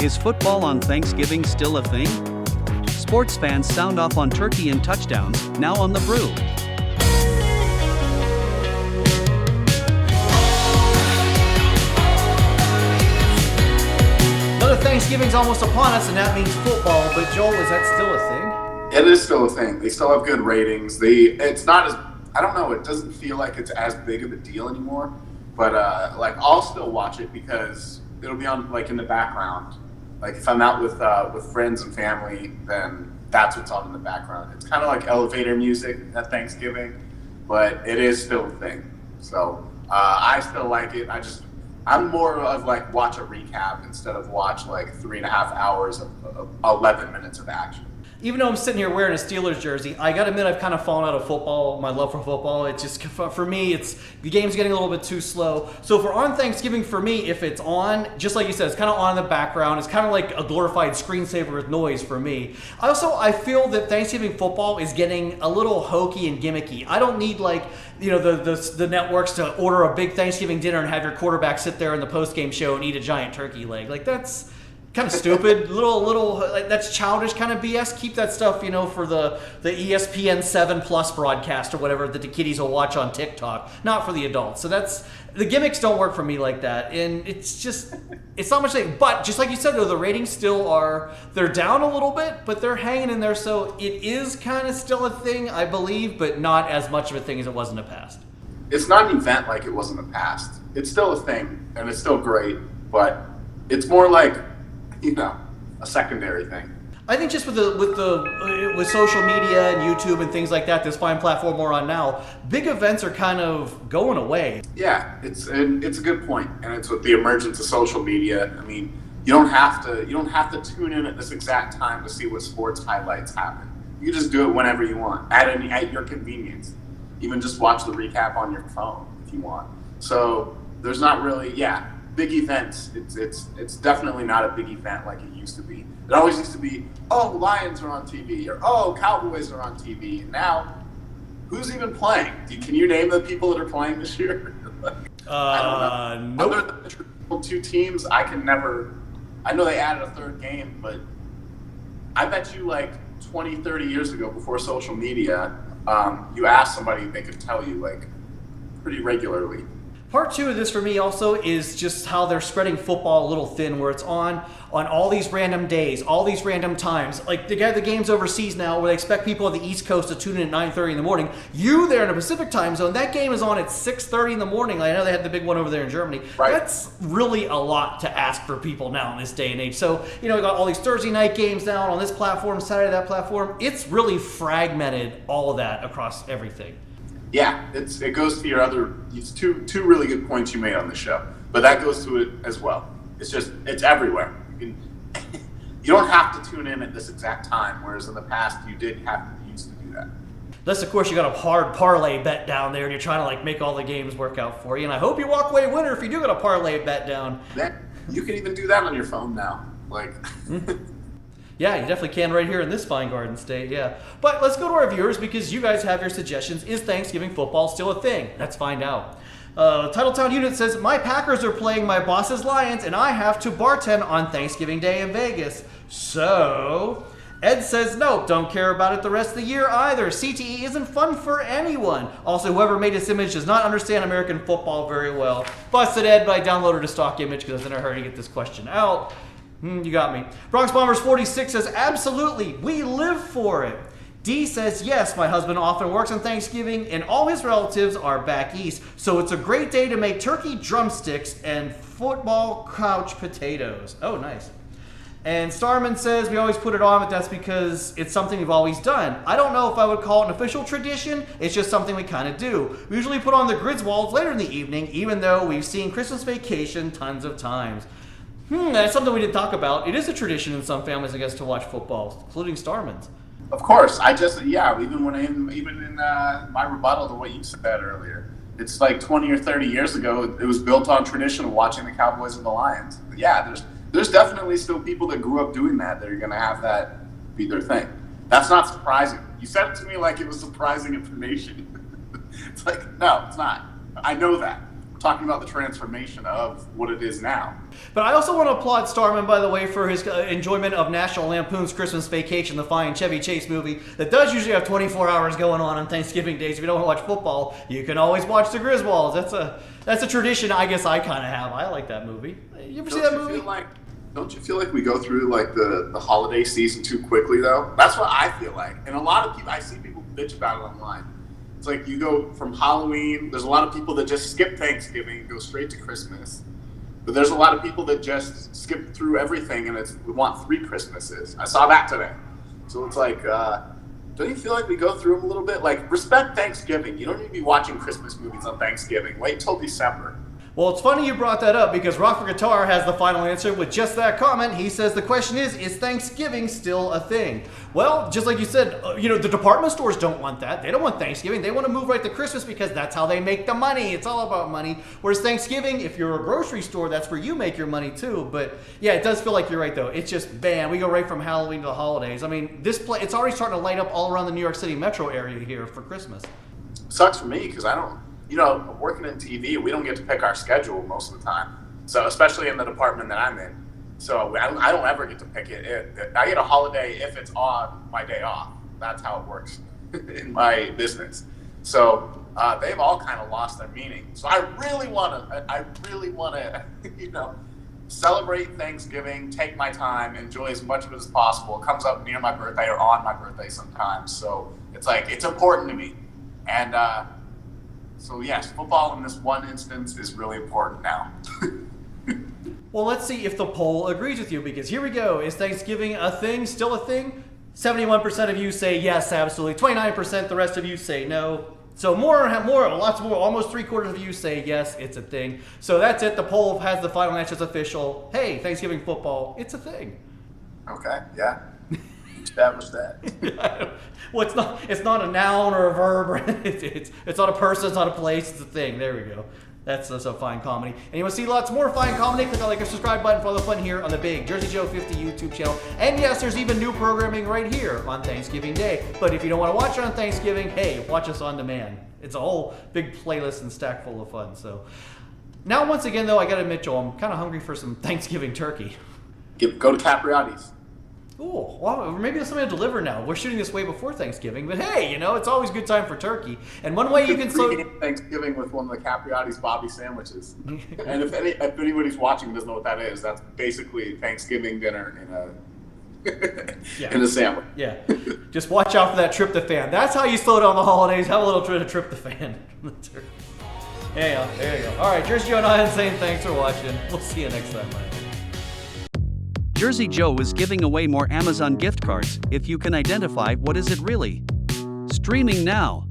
Is football on Thanksgiving still a thing? Sports fans sound off on turkey and touchdowns, now on the Brew. Another Thanksgiving's almost upon us, and that means football. But Joel, is that still a thing? It is still a thing. They still have good ratings. It's not as, I don't know, it doesn't feel like it's as big of a deal anymore. But I'll still watch it because it'll be on in the background. Like if I'm out with friends and family, then that's what's on in the background. It's kind of like elevator music at Thanksgiving, but it is still a thing. So I still like it. I'm more of watch a recap instead of watch 3.5 hours of 11 minutes of action. Even though I'm sitting here wearing a Steelers jersey, I gotta admit I've kind of fallen out of football, my love for football. It's just, for me, the game's getting a little bit too slow. So for on Thanksgiving, for me, if it's on, just like you said, it's kind of on in the background. It's kind of like a glorified screensaver with noise for me. I feel that Thanksgiving football is getting a little hokey and gimmicky. I don't need the networks to order a big Thanksgiving dinner and have your quarterback sit there in the post-game show and eat a giant turkey leg. That's kind of stupid, little that's childish kind of BS. Keep that stuff, for the ESPN 7 Plus broadcast or whatever that the kiddies will watch on TikTok, not for the adults. So the gimmicks don't work for me like that, and it's not much thing. But just like you said, though, the ratings still they're down a little bit, but they're hanging in there. So it is kind of still a thing, I believe, but not as much of a thing as it was in the past. It's not an event like it was in the past. It's still a thing, and it's still great, but it's more like a secondary thing. I think just with social media and YouTube and things like that, this fine platform we're on now, big events are kind of going away. Yeah, it's a good point, and it's with the emergence of social media. I mean, you don't have to tune in at this exact time to see what sports highlights happen. You just do it whenever you want, at your convenience. Even just watch the recap on your phone if you want. So there's not really, big events. It's definitely not a big event like it used to be. It always used to be, Lions are on TV, or Cowboys are on TV. And now, who's even playing? Can you name the people that are playing this year? I don't know. Nope. Other than the traditional two teams, I know they added a third game, but I bet you 20, 30 years ago, before social media, you asked somebody, they could tell you pretty regularly. Part two of this for me also is just how they're spreading football a little thin, where it's on all these random days, all these random times. They got the games overseas now where they expect people on the East Coast to tune in at 9:30 in the morning. You there in the Pacific time zone, that game is on at 6:30 in the morning. I know they had the big one over there in Germany. Right. That's really a lot to ask for people now in this day and age. So, we got all these Thursday night games now on this platform, Saturday that platform. It's really fragmented all of that across everything. Yeah, it goes to your other. It's two really good points you made on the show, but that goes to it as well. It's everywhere. You don't have to tune in at this exact time, whereas in the past you used to do that. Unless, of course, you got a hard parlay bet down there and you're trying to make all the games work out for you. And I hope you walk away winner if you do got a parlay bet down. You can even do that on your phone now. Yeah, you definitely can right here in this fine Garden State, yeah. But let's go to our viewers because you guys have your suggestions. Is Thanksgiving football still a thing? Let's find out. Titletown Unit says, my Packers are playing my boss's Lions and I have to bartend on Thanksgiving Day in Vegas. So, Ed says, nope, don't care about it the rest of the year either. CTE isn't fun for anyone. Also, whoever made this image does not understand American football very well. Busted Ed, but I downloaded a stock image because I was in a hurry to get this question out. You got me. Bronx Bombers 46 says, absolutely, we live for it. D says, yes, my husband often works on Thanksgiving and all his relatives are back east, so it's a great day to make turkey drumsticks and football couch potatoes. Oh, nice. And Starman says, we always put it on, but that's because it's something we've always done. I don't know if I would call it an official tradition. It's just something we kind of do. We usually put on the Griswolds later in the evening, even though we've seen Christmas Vacation tons of times. That's something we didn't talk about. It is a tradition in some families, I guess, to watch football, including Starman's. Of course. Even in my rebuttal to what you said earlier, it's 20 or 30 years ago, it was built on tradition of watching the Cowboys and the Lions. Yeah, there's definitely still people that grew up doing that are going to have that be their thing. That's not surprising. You said it to me like it was surprising information. It's no, it's not. I know that. talking about the transformation of what it is now. But I also want to applaud Starman, by the way, for his enjoyment of National Lampoon's Christmas Vacation, the fine Chevy Chase movie that does usually have 24 hours going on Thanksgiving days. If you don't want to watch football, you can always watch the Griswolds. That's a tradition I guess I kind of have. I like that movie. You ever see that movie? Don't you feel like we go through like the holiday season too quickly though? That's what I feel like. And a lot of people, I see people bitch about it online. It's like you go from Halloween, there's a lot of people that just skip Thanksgiving and go straight to Christmas. But there's a lot of people that just skip through everything and we want 3 Christmases. I saw that today. So it's like, don't you feel like we go through them a little bit? Like, respect Thanksgiving. You don't need to be watching Christmas movies on Thanksgiving. Wait till December. Well, it's funny you brought that up because Rock for Guitar has the final answer with just that comment. He says the question is Thanksgiving still a thing? Well, just like you said, the department stores don't want that. They don't want Thanksgiving. They want to move right to Christmas because that's how they make the money. It's all about money. Whereas Thanksgiving, if you're a grocery store, that's where you make your money too. But yeah, it does feel like you're right though. It's just, bam, we go right from Halloween to the holidays. I mean, it's already starting to light up all around the New York City metro area here for Christmas. Sucks for me because I don't, working in TV, we don't get to pick our schedule most of the time. So especially in the department that I'm in. So I don't ever get to pick it. I get a holiday if it's on my day off. That's how it works in my business. So they've all kind of lost their meaning. So I really want to, celebrate Thanksgiving, take my time, enjoy as much of it as possible. It comes up near my birthday or on my birthday sometimes. So it's like, it's important to me. And, so yes, football in this one instance is really important now. Well, let's see if the poll agrees with you because here we go. Is Thanksgiving a thing? Still a thing? 71% of you say yes, absolutely. 29%, the rest of you say no. So lots more, almost 3/4 of you say yes, it's a thing. So that's it. The poll has the final answers official. Hey, Thanksgiving football, it's a thing. Okay, yeah. Establish that. Well, it's not a noun or a verb. Or it's not a person. It's not a place. It's a thing. There we go. That's a fine comedy. And you want to see lots more fine comedy? Click on the subscribe button for all the fun here on the big Jersey Joe 50 YouTube channel. And yes, there's even new programming right here on Thanksgiving Day. But if you don't want to watch it on Thanksgiving, hey, watch us on demand. It's a whole big playlist and stack full of fun. So now, once again, though, I got to admit, Joel, I'm kind of hungry for some Thanksgiving turkey. Go to Capriati's. Ooh, well, maybe there's something to deliver now. We're shooting this way before Thanksgiving, but hey, it's always a good time for turkey. And one way you can slow Thanksgiving with one of the Capriati's Bobby sandwiches. And if anybody's watching doesn't know what that is, that's basically Thanksgiving dinner in a sandwich. Yeah. Just watch out for that tryptophan. That's how you slow down the holidays. Have a little bit of tryptophan. There you go. All right, Jersey Joe and I saying thanks for watching. We'll see you next time, Mike. Jersey Joe is giving away more Amazon gift cards if you can identify what is it really. Streaming now.